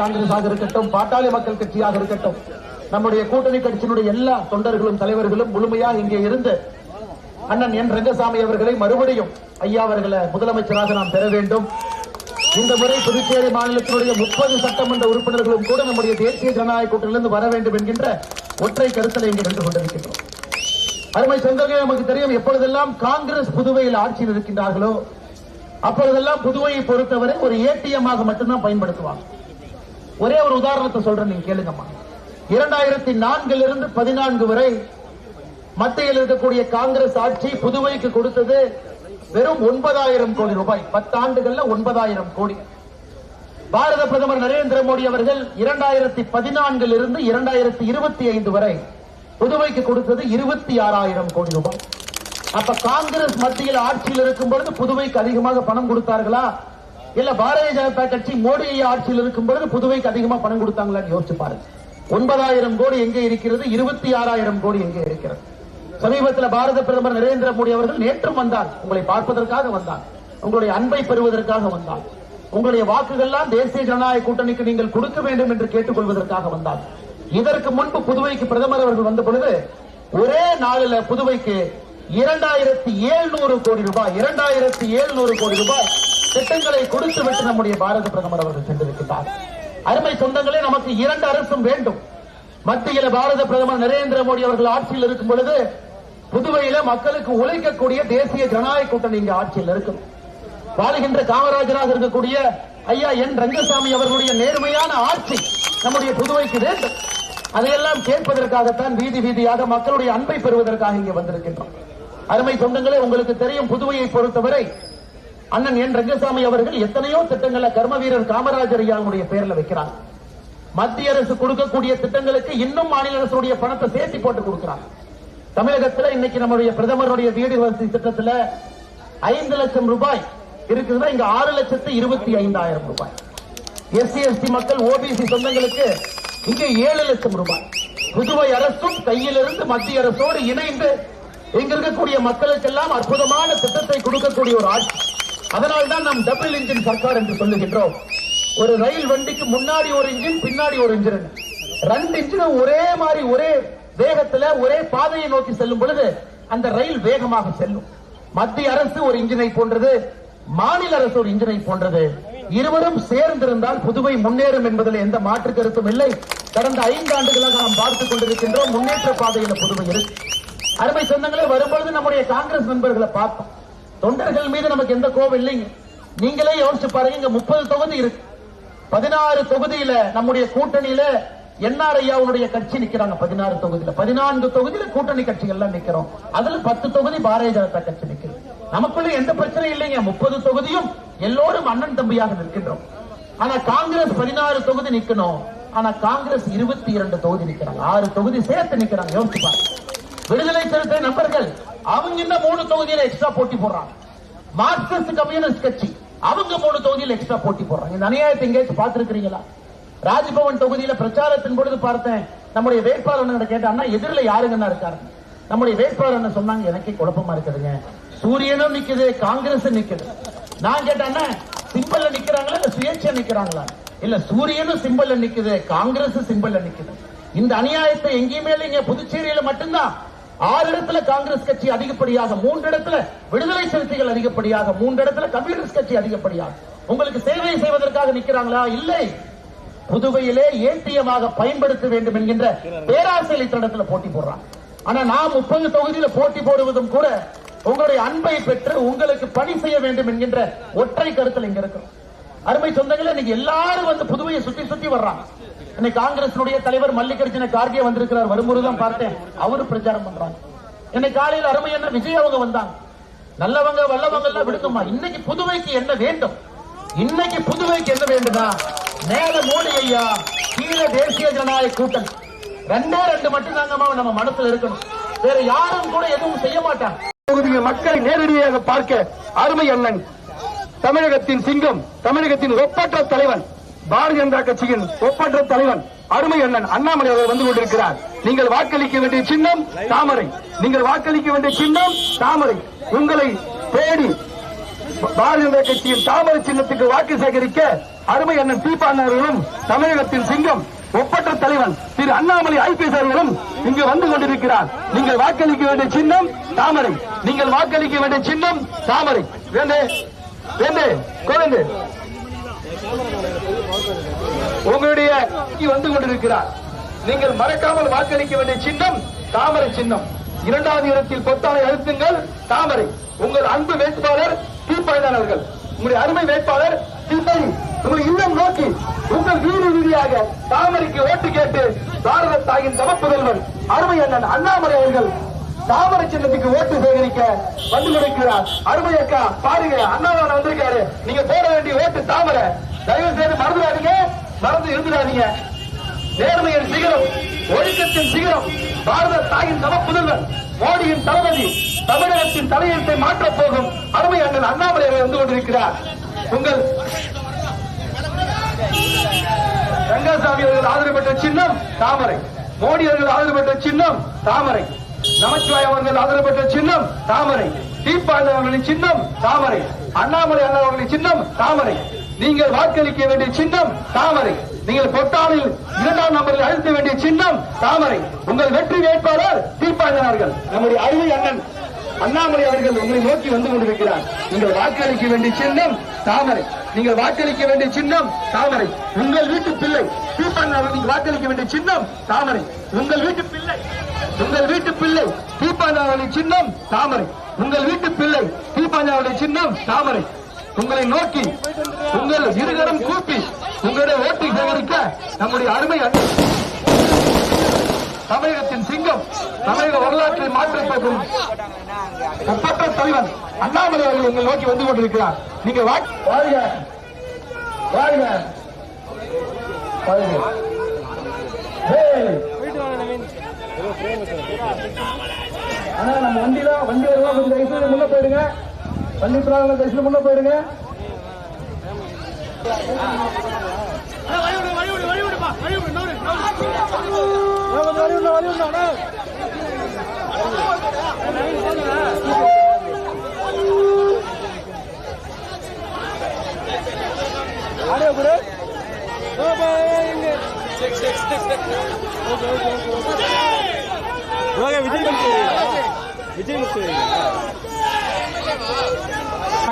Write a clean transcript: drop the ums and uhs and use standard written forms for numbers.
காங்கிரஸாக இருக்கட்டும், பாட்டாளி மக்கள் கட்சியாக இருக்கட்டும், நம்முடைய கூட்டணி கட்சியினுடைய எல்லா தொண்டர்களும் தலைவர்களும் முழுமையாக இங்கே இருந்து அண்ணன் என் ரங்கசாமி அவர்களை மறுபடியும் ஐயா அவர்களை முதலமைச்சராக நாம் பெற வேண்டும். இந்த முறை புதுச்சேரி மாநிலத்தினுடைய 30 சட்டமன்ற உறுப்பினர்களும் கூட நம்முடைய தேசிய ஜனநாயக கூட்டணியிலிருந்து வர வேண்டும் என்கின்ற ஒற்றை கருத்தில் இங்கே நின்று கொண்டிருக்கின்றோம். அருமை சொந்தங்களே, நமக்கு தெரியும், எப்பொழுதெல்லாம் காங்கிரஸ் புதுவையில் ஆட்சியில் இருக்கின்றார்களோ அப்பொழுதெல்லாம் புதுவையை பொறுத்தவரை ஒரு ஏடிஎம் ஆக மட்டும்தான் பயன்படுத்துவாங்க. ஒரே ஒரு உதாரணத்தை சொல்றேன், நீங்க கேளுங்கம்மா. 2004 14 வரை மத்தியில் இருக்கக்கூடிய காங்கிரஸ் ஆட்சி புதுவைக்கு கொடுத்தது வெறும் 9,000 கோடி ரூபாய். 10 ஆண்டுகள்ல 9,000 கோடி. பாரத பிரதமர் நரேந்திர மோடி அவர்கள் 2014 2025 வரை புதுவைக்கு கொடுத்தது 26,000 கோடி ரூபாய். அப்ப காங்கிரஸ் மத்தியில் ஆட்சியில் இருக்கும் பொழுது புதுவைக்கு அதிகமாக பணம் கொடுத்தார்களா, இல்ல பாரதிய ஜனதா கட்சி மோடி ஆட்சியில் இருக்கும் பொழுது புதுவைக்கு அதிகமா பணம் கொடுத்தாங்களான்னு யோசிச்சு பாருங்க. 9,000 கோடி எங்கே இருக்கிறது, 26,000 கோடி எங்கே இருக்கிறது. சமீபத்தில் பாரத பிரதமர் நரேந்திர மோடி அவர்கள் நேற்றும் வந்தார். உங்களை பார்ப்பதற்காக வந்தார், உங்களுடைய அன்பை பெறுவதற்காக வந்தார், உங்களுடைய வாக்குகள்லாம் தேசிய ஜனநாயக கூட்டணிக்கு நீங்கள் கொடுக்க வேண்டும் என்று கேட்டுக் கொள்வதற்காக வந்தார். இதற்கு முன்பு புதுவைக்கு பிரதமர் அவர்கள் வந்த பொழுது ஒரே நாளில் புதுவைக்கு 2,700 கோடி ரூபாய் 2,700 கோடி ரூபாய் திட்டங்களை கொடுத்துவிட்டு நம்முடைய பாரத பிரதமர் அவர்கள் சென்றிருக்கிறார். அருமை சொந்தங்களே, நமக்கு 2 அரசும் வேண்டும். மத்தியில் பாரத பிரதமர் நரேந்திர மோடி அவர்கள் ஆட்சியில் இருக்கும் பொழுது புதுவையில மக்களுக்கு உழைக்கக்கூடிய தேசிய ஜனநாயக கூட்டணி இங்கு ஆட்சியில் இருக்கும். வாழுகின்ற காமராஜராக இருக்கக்கூடிய ஐயா என் ரங்கசாமி அவர்களுடைய நேர்மையான ஆட்சி நம்முடைய புதுவைக்கு வேண்டும். அதையெல்லாம் கேட்பதற்காகத்தான் வீதி வீதியாக மக்களுடைய அன்பை பெறுவதற்காக இங்கே வந்திருக்கின்றோம். அருமை சொந்தங்களே, உங்களுக்கு தெரியும், புதுவையை பொறுத்தவரை அண்ணன் என் ரங்கசாமி அவர்கள் எத்தனையோ திட்டங்களை கர்ம வீரர் காமராஜர் ஐயாவுடைய பெயரில் வைக்கிறார். மத்திய அரசு கொடுக்கக்கூடிய திட்டங்களுக்கு இன்னும் மாநில அரசுடைய பணத்தை சேர்த்து போட்டு கொடுக்கிறார். தமிழகத்தில் இன்னைக்கு நம்முடைய பிரதமருடைய வீடு வசதி திட்டத்தில் 5 லட்சம் ரூபாய் இருக்குதுன்னா இங்க 6,25,000 ரூபாய். எஸ்சி எஸ்டி மக்கள் ஓபிசி சொந்தங்களுக்கு இங்க 7 லட்சம் ரூபாய். புதுவை அரசும் கையிலிருந்து மத்திய அரசோடு இணைந்து இங்க இருக்கக்கூடிய மக்களுக்கெல்லாம் அற்புதமான திட்டத்தை கொடுக்கக்கூடிய ஒரு ஆட்சி. அதனால்தான் நாம் டபுள் இன்ஜின் சர்க்கார் என்று சொல்லுகின்றோம். ஒரு ரயில் வண்டிக்கு முன்னாடி ஒரு இன்ஜின், பின்னாடி ஒரு இன்ஜின், 2 இன்ஜினும் ஒரே மாதிரி ஒரே வேகத்தில் ஒரே பாதையை நோக்கி செல்லும் பொழுது அந்த ரயில் வேகமாக செல்லும். மத்திய அரசு ஒரு இன்ஜினை போன்றது, மாநில அரசு ஒரு இன்ஜினை போன்றது. இருவரும் சேர்ந்திருந்தால் புதுவை முன்னேறும் என்பதில் எந்த மாற்று கருத்தும் இல்லை. கடந்த 5 ஆண்டுகளாக நாம் பார்த்துக் கொண்டிருக்கின்றோம், முன்னேற்ற பாதையில் புதுவை இருக்கு. அருமை சொந்தங்களே, வரும்பொழுது நம்முடைய காங்கிரஸ் நண்பர்களை பார்த்தோம். தொண்டர்கள் மீது நமக்கு எந்த கோபம் இல்லைங்க. நீங்களே யோசிச்சு பாருங்க, இங்க 30 தொகுதி இருக்கு. 16 தொகுதியில நம்முடைய கூட்டணியில என்ஆர் ஐயாவுடைய கட்சி நிக்கிறாங்க. 16 தொகுதியில 14 தொகுதியில கூட்டணி கட்சிகள் எல்லாம் நிக்கிறோம். அதுல 10 தொகுதி பாரதிய ஜனதா கட்சி நிக்கிறது. நமக்குள்ள எந்த பிரச்சனையும் இல்லைங்க. 30 தொகுதியும் எல்லோரும் அண்ணன் தம்பியாக நிற்கின்றோம். ஆனா காங்கிரஸ் 16 தொகுதி நிக்கணும். ஆனா காங்கிரஸ் 22 தொகுதி நிக்கிறாங்க. 6 தொகுதி சேர்த்து நிக்கிறாங்க. யோசிச்சு பாருங்க. விடுதலை சிறுத்தை நண்பர்கள் அவங்க இன்னும் 3 தொகுதியில எக்ஸ்ட்ரா போட்டி போடுறாங்க. மார்க்சிஸ்ட் கம்யூனிஸ்ட் கட்சி அவங்க 3 தொகுதியில் எக்ஸ்ட்ரா போட்டி போடுறாங்க. இந்த அநியாயத்தை எங்கேயாச்சும் பார்த்திருக்கிறீங்களா? ராஜ்பவன் தொகுதியில பிரச்சாரத்தின் பொழுது பார்த்தேன், நம்முடைய வேட்பாளர் கேட்டாங்கன்னா எதிரில் யாருங்கன்னா இருக்காரு. நம்முடைய வேட்பாளர் சொன்னாங்க, எனக்கே குழப்பமா இருக்குதுங்க, சூரியனும் நிக்குது, காங்கிரஸ் நிக்குது. நான் கேட்டான்னா சிம்பல்ல நிக்கிறாங்களா இல்ல சுயேட்சை நிக்கிறாங்களா? இல்ல, சூரியனும் சிம்பல்ல நிக்குது, காங்கிரஸ் சிம்பல்ல நிக்குது. இந்த அநியாயத்தை எங்கேயுமே இல்லைங்க. புதுச்சேரியில மட்டும்தான் 6 இடத்துல காங்கிரஸ் கட்சி அதிகப்படியாக, 3 இடத்துல விடுதலை சிறுத்தைகள் அதிகப்படியாக, 3 இடத்துல கம்யூனிஸ்ட் கட்சி அதிகப்படியாக. உங்களுக்கு சேவை செய்வதற்காக நிக்கிறாங்களா? இல்லை. புதுவையிலே ஏடிஎமாக பயன்படுத்த வேண்டும் என்கின்ற பேராசையில் இத்தடத்துல போட்டி போடுறாங்க. ஆனா நாம் 30 தொகுதியில போட்டி போடுவதும் கூட உங்களுடைய அன்பை பெற்று உங்களுக்கு பணி செய்ய வேண்டும் என்கின்ற ஒற்றை கருத்தில் இங்க இருக்கிறோம். அருமை சொந்தங்களே, இன்னைக்கு எல்லாரும் வந்து புதுவையை சுத்தி சுத்தி வர்றாங்க. இன்னைக்கு காங்கிரஸ் தலைவர் மல்லிகார்ஜுன கார்கே வந்திருக்கிறார். வரும்போதுதான் பார்த்தேன், அவரு பிரச்சாரம் பண்றாங்க. இன்னைக்கு காலையில் அருமை என்ன விஜய் அவங்க வந்தாங்க. நல்லவங்க வல்லவங்க எல்லாம் விடுக்குமா. இன்னைக்கு புதுவைக்கு என்ன வேண்டும்? இன்னைக்கு புதுவைக்கு என்ன வேண்டுமா? மேல மோடி ஐயா, கீழே தேசிய ஜனநாயக கூட்டணி. 2 மட்டும் தாங்கம்மா நம்ம மனசுல இருக்கணும். வேற யாரும் கூட எதுவும் செய்ய மாட்டாங்க. மக்களை நேரடியாக பார்க்க அருமை அண்ணன், தமிழகத்தின் சிங்கம், தமிழகத்தின் ஒப்பற்ற தலைவன், பாரதிய ஜனதா கட்சியின் ஒப்பற்ற தலைவன் அருமை அண்ணன் அண்ணாமலை அவர்கள் வந்து கொண்டிருக்கிறார். நீங்கள் வாக்களிக்க வேண்டிய சின்னம் தாமரை. நீங்கள் வாக்களிக்க வேண்டிய சின்னம் தாமரை. உங்களை தேடி பாரதிய ஜனதா கட்சியின் தாமரை சின்னத்துக்கு வாக்கு சேகரிக்க அருமை அண்ணன் தீபாவளியும் தமிழகத்தின் சிங்கம் ஒப்பற்ற தலைவன் திரு அண்ணாமலை ஐபிஎஸ் அவர்களும் இங்கு வந்து கொண்டிருக்கிறார். நீங்கள் வாக்களிக்க வேண்டிய சின்னம் தாமரை. நீங்கள் வாக்களிக்க வேண்டிய சின்னம் தாமரை. வேண்டே வேண்டே கோவிந்து உங்களுடைய வந்து கொண்டிருக்கிறார். நீங்கள் மறக்காமல் வாக்களிக்க வேண்டிய சின்னம் தாமரை சின்னம். இரண்டாவது இடத்தில் பொத்தானை அழுத்துங்கள் தாமரை. உங்கள் அன்பு வேட்பாளர் தீபாவளி அவர்கள், உங்களுடைய அருமை வேட்பாளர் தீபாவளி உங்களை இல்லம் நோக்கி உங்கள் வீடு வீதியாக தாமரைக்கு ஓட்டு கேட்டு பாரத தாயின் தமப்புதல்வன் அருமை அண்ணன் அண்ணாமலை அவர்கள் தாமரை சின்னத்துக்கு ஓட்டு சேகரிக்க வந்து கொடுக்கிறார். அருமை அக்கா பாருங்க, அண்ணாமலை வந்திருக்காரு. நீங்க போட வேண்டிய ஓட்டு தாமரை. தயவு செய்து மறந்துடாதீங்க, மறந்து இருந்துடாதீங்க. நேர்மையின் சிகரம், ஒழுக்கத்தின் சிகரம், பாரத தாயின் தமப்புதல்வன் மோடியின் தளபதி தமிழகத்தின் தலையெழுத்தை மாற்றப் போகும் அருமை அண்ணன் அண்ணாமலை வந்து கொண்டிருக்கிறார். உங்கள் ரங்கசாமி அவர்கள் ஆதரவு பெற்ற சின்னம் தாமரை. மோடி அவர்கள் ஆதரவு பெற்ற சின்னம் தாமரை. நமச்சிவாயம் அவர்கள் ஆதரவு பெற்ற சின்னம் தாமரை. தீபாவளி அவர்களின் சின்னம் தாமரை. அண்ணாமலை அண்ணா அவர்களின் சின்னம் தாமரை. நீங்கள் வாக்களிக்க வேண்டிய சின்னம் தாமரை. நீங்கள் பொட்டாளில் இரண்டாம் நம்பரில் அழுத்த வேண்டிய சின்னம் தாமரை. உங்கள் வெற்றி வேட்பாளர் தீபாவளி அவர்கள், நம்முடைய அருமை அண்ணன் அண்ணாமலை அவர்கள் உங்களை நோக்கி வந்து கொண்டிருக்கிறார். நீங்கள் வாக்களிக்க வேண்டிய சின்னம் தாமரை. நீங்கள் வாக்களிக்க வேண்டிய சின்னம் தாமரை. உங்கள் வீட்டு பிள்ளை தீபாவளி அவர்கள் நீங்கள் வாக்களிக்க வேண்டிய சின்னம் தாமரை. உங்கள் வீட்டு பிள்ளை, உங்கள் வீட்டு பிள்ளை தீபாவளி அவர்களின் சின்னம் தாமரை. உங்கள் வீட்டு பிள்ளை தீபாவளி அவருடைய சின்னம் தாமரை. உங்களை நோக்கி உங்கள் இருகரம் கூப்பி உங்களுடைய ஓட்டை சேகரிக்க நம்முடைய அருமை தமிழகத்தின் சிங்கம், தமிழக வரலாற்றை மாற்றப் போகும் ஒப்பற்ற தலைவன் அண்ணாமலை அவர்கள் உங்களை நோக்கி வந்து கொண்டிருக்கிறார். நீங்க வாழ்க வாழ்க வாழ்க. ஆனா நம்ம வண்டியில வண்டி வருவோம், கொஞ்சம் தயவுசெய்து முன்ன போயிடுங்க. வண்டி பிராணம் தயவுசெய்து முன்ன போயிடுங்க. விஜய்